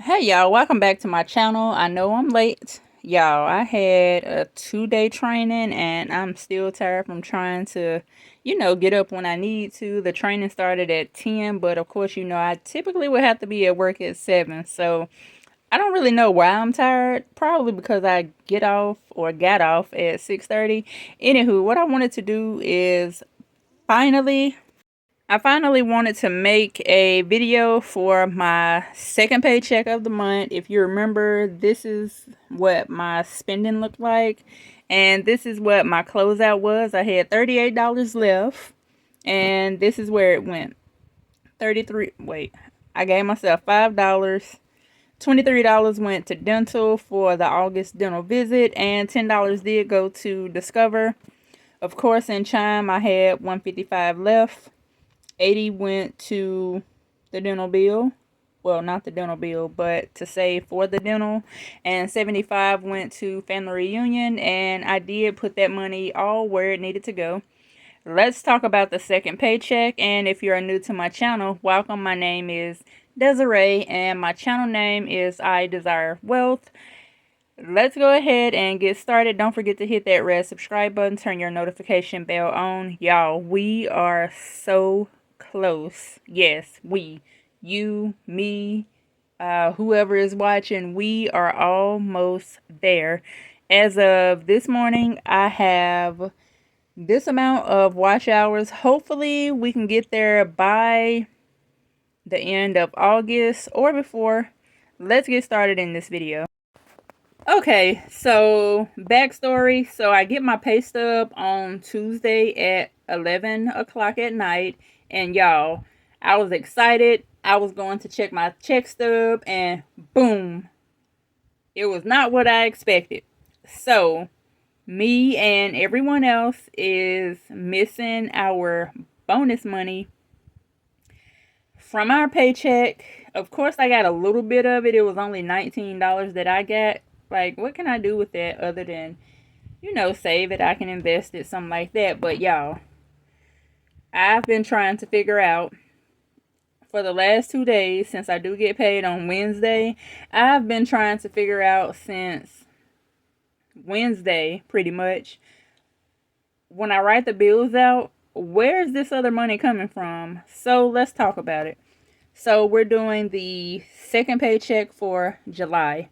Hey y'all, welcome back to my channel. I know I'm late. Y'all, I had a 2-day training and I'm still tired from trying to, get up when I need to. The training started at 10, but of course, I typically would have to be at work at 7. So I don't really know why I'm tired. Probably because I get off or got off at 6:30. Anywho, what I wanted to do is finally I finally wanted to make a video for my second paycheck of the month. If you remember, this is what my spending looked like. And this is what my closeout was. I had $38 left. And this is where it went. 33, wait. I gave myself $5. $23 went to dental for the August dental visit. And $10 did go to Discover. Of course, in Chime, I had 155 left. 80 went to the dental bill. Well, not the dental bill, but to save for the dental. And 75 went to family reunion. And I did put that money all where it needed to go. Let's talk about the second paycheck. And if you are new to my channel, welcome. My name is Desiree. And my channel name is I Desire Wealth. Let's go ahead and get started. Don't forget to hit that red subscribe button. Turn your notification bell on. Y'all, we are so close. Yes, we, you, me, whoever is watching, we are almost there. As of this morning, I have this amount of watch hours. Hopefully, we can get there by the end of August or before. Let's get started in this video. Okay, so backstory. So I get my pay stub on Tuesday at 11 o'clock at night. And y'all, I was excited. I was going to check my check stub and boom, it was not what I expected. So me and everyone else is missing our bonus money from our paycheck. Of course, I got a little bit of it. It was only $19 that I got. Like, what can I do with that other than, save it? I can invest it, something like that. But y'all, I've been trying to figure out for the last 2 days, since I do get paid on Wednesday, I've been trying to figure out since Wednesday, pretty much, when I write the bills out, where's this other money coming from? So let's talk about it. So we're doing the second paycheck for July.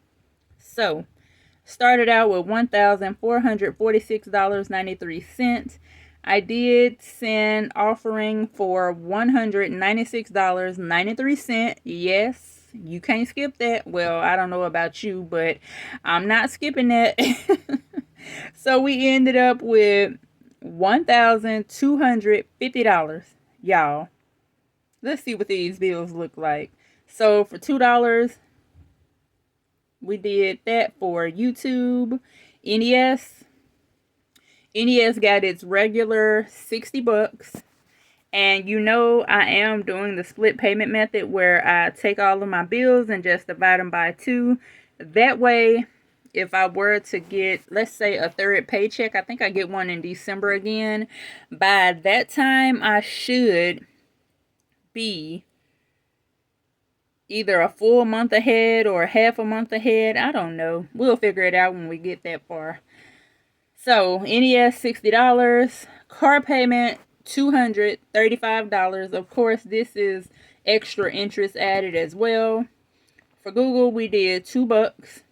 So started out with $1,446.93. I did send offering for $196.93. Yes, you can't skip that. Well, I don't know about you, but I'm not skipping that. So we ended up with $1,250. Y'all, let's see what these bills look like. So for $2, we did that for YouTube. NES. NES got its regular $60. And I am doing the split payment method where I take all of my bills and just divide them by 2. That way, if I were to get, let's say, a third paycheck, I think I get one in December again. By that time, I should be either a full month ahead or half a month ahead. I don't know. We'll figure it out when we get that far. So, NES $60. Car payment $235. Of course, this is extra interest added as well. For Google, we did $2.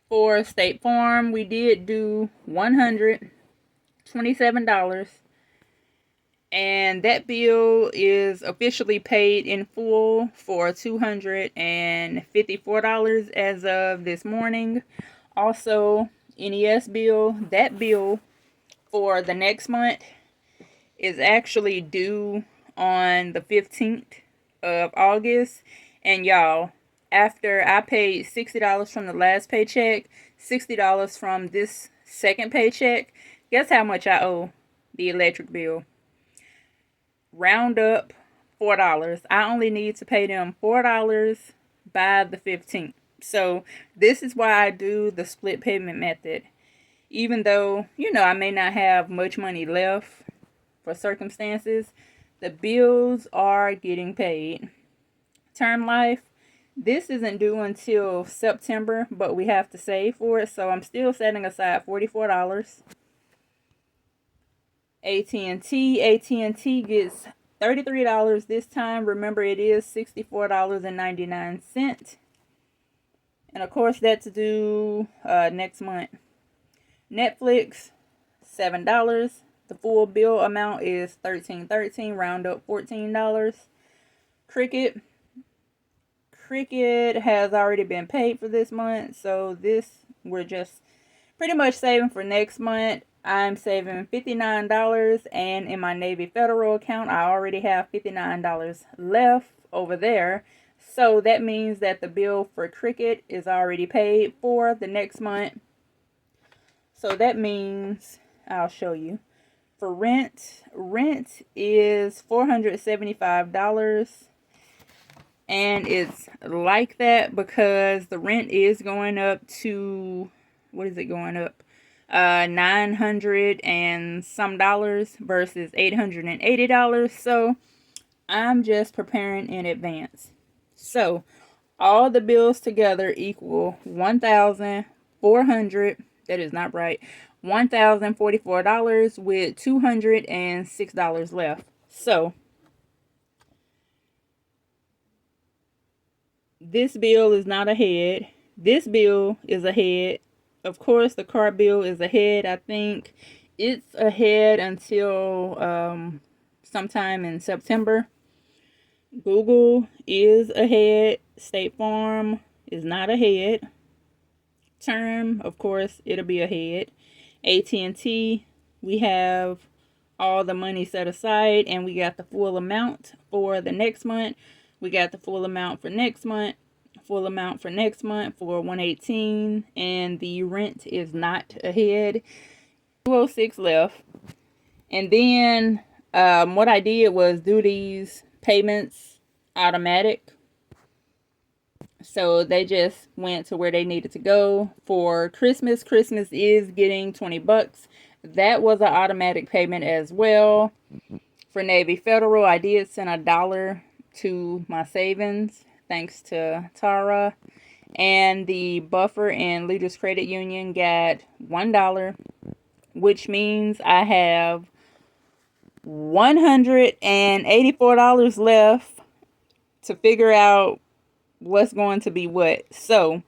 For State Farm, we did do $127. And that bill is officially paid in full for $254 as of this morning. Also, NES bill, that bill for the next month is actually due on the 15th of August. And y'all, after I paid $60 from the last paycheck, $60 from this second paycheck, guess how much I owe the electric bill? Round up $4. I only need to pay them $4 by the 15th. So this is why I do the split payment method. Even though, I may not have much money left for circumstances, the bills are getting paid. Term life, This isn't due until September, but we have to save for it, so I'm still setting aside $44. AT&T gets $33 this time. Remember, it is $64.99. And of course, that's due next month. Netflix, $7. The full bill amount is $13.13, round up $14. Cricket has already been paid for this month, so this we're just pretty much saving for next month. I'm saving $59, and in my Navy Federal account, I already have $59 left over there. So that means that the bill for Cricket is already paid for the next month. So that means, I'll show you. For rent is $475. And it's like that because the rent is going up to, what is it going up? $900 and some dollars versus $880. So I'm just preparing in advance. So all the bills together equal $1,400. That is not right. $1,044 with $206 left. So this bill is not ahead. This bill is ahead. Of course, the car bill is ahead. I think it's ahead until sometime in September. Google is ahead. State Farm is not ahead. Term, of course, it'll be ahead. AT&T, we have all the money set aside, and we got the full amount for the next month. We got the full amount for next month, full amount for next month for 118, and the rent is not ahead. 206 left. And then what I did was do these payments automatic. So they just went to where they needed to go. For Christmas is getting $20. That was an automatic payment as well. For Navy Federal, I did send $1 to my savings, thanks to Tara. And the Buffer and Leaders Credit Union got $1, which means I have $184 left to figure out what's going to be what. So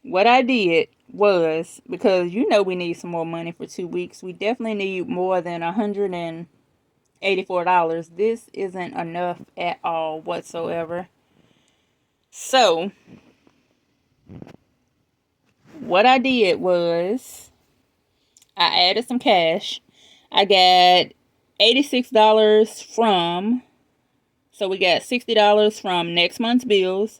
what I did was, because you know we need some more money for 2 weeks, we definitely need more than $184. This isn't enough at all whatsoever. So what I did was I added some cash. I got $86 from, so we got $60 from next month's bills.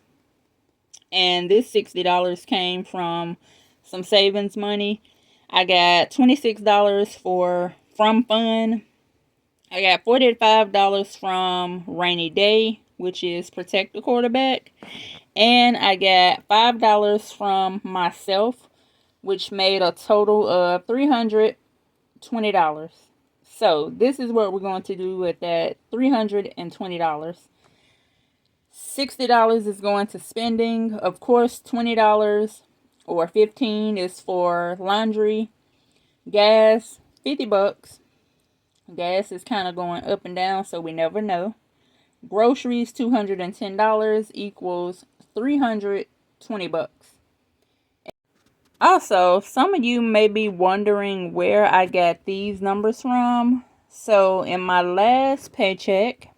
And this $60 came from some savings money. I got $26 from fun. I got $45 from rainy day, which is protect the quarterback. And I got $5 from myself, which made a total of $320. So this is what we're going to do with that $320. $60 is going to spending. Of course, $20 or $15 is for laundry. Gas, $50. Gas is kind of going up and down, so we never know. Groceries, $210 equals $320. Also, some of you may be wondering where I got these numbers from. So in my last paycheck,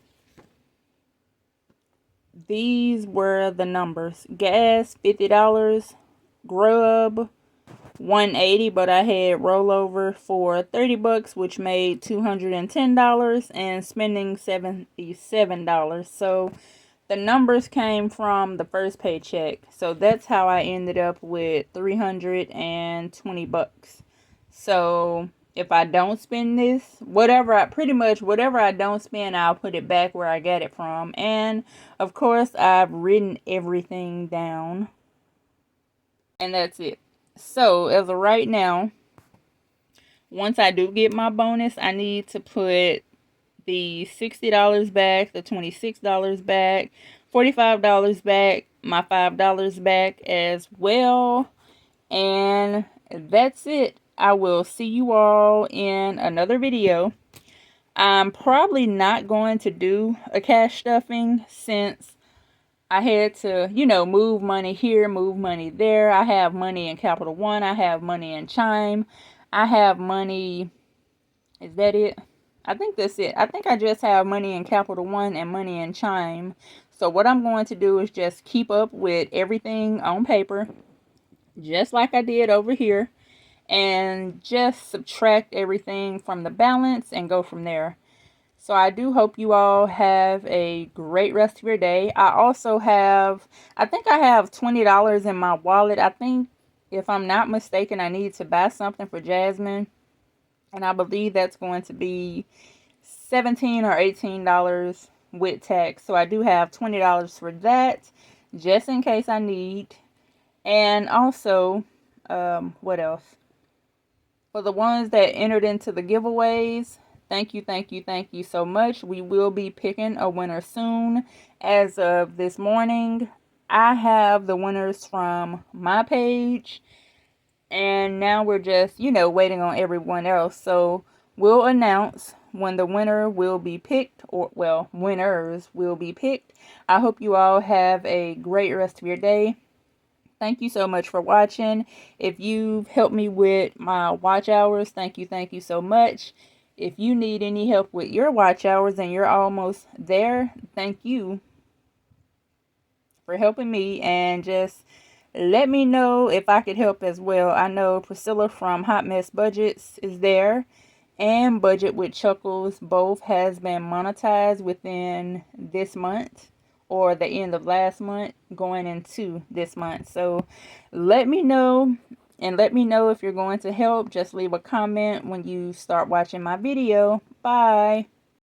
these were the numbers. Gas, $50. Grub, $180, but I had rollover for $30, which made $210, and spending $77. So the numbers came from the first paycheck. So that's how I ended up with $320. So if I don't spend this, whatever I don't spend, I'll put it back where I got it from. And of course, I've written everything down. And that's it. So as of right now, once I do get my bonus, I need to put the $60 back, the $26 back, $45 back, my $5 back as well. And that's it. I will see you all in another video. I'm probably not going to do a cash stuffing since I had to, move money here, move money there. I have money in Capital One. I have money in Chime. I have money. Is that it? I think that's it. I think I just have money in Capital One and money in Chime. So what I'm going to do is just keep up with everything on paper, just like I did over here, and just subtract everything from the balance and go from there. So I do hope you all have a great rest of your day. I think I have $20 in my wallet. I think, if I'm not mistaken, I need to buy something for Jasmine. And I believe that's going to be $17 or $18 with tax. So I do have $20 for that, just in case I need. And also, what else? For the ones that entered into the giveaways, thank you so much. We will be picking a winner soon. As of this morning, I have the winners from my page. And now we're just, waiting on everyone else. So we'll announce when the winner will be picked, or, well, winners will be picked. I hope you all have a great rest of your day. Thank you so much for watching. If you've helped me with my watch hours, thank you so much. If you need any help with your watch hours and you're almost there, thank you for helping me, and just let me know if I could help as well. I know Priscilla from Hot Mess Budgets is there, and Budget with Chuckles both has been monetized within this month, or the end of last month going into this month. So let me know, and let me know if you're going to help. Just leave a comment when you start watching my video. Bye.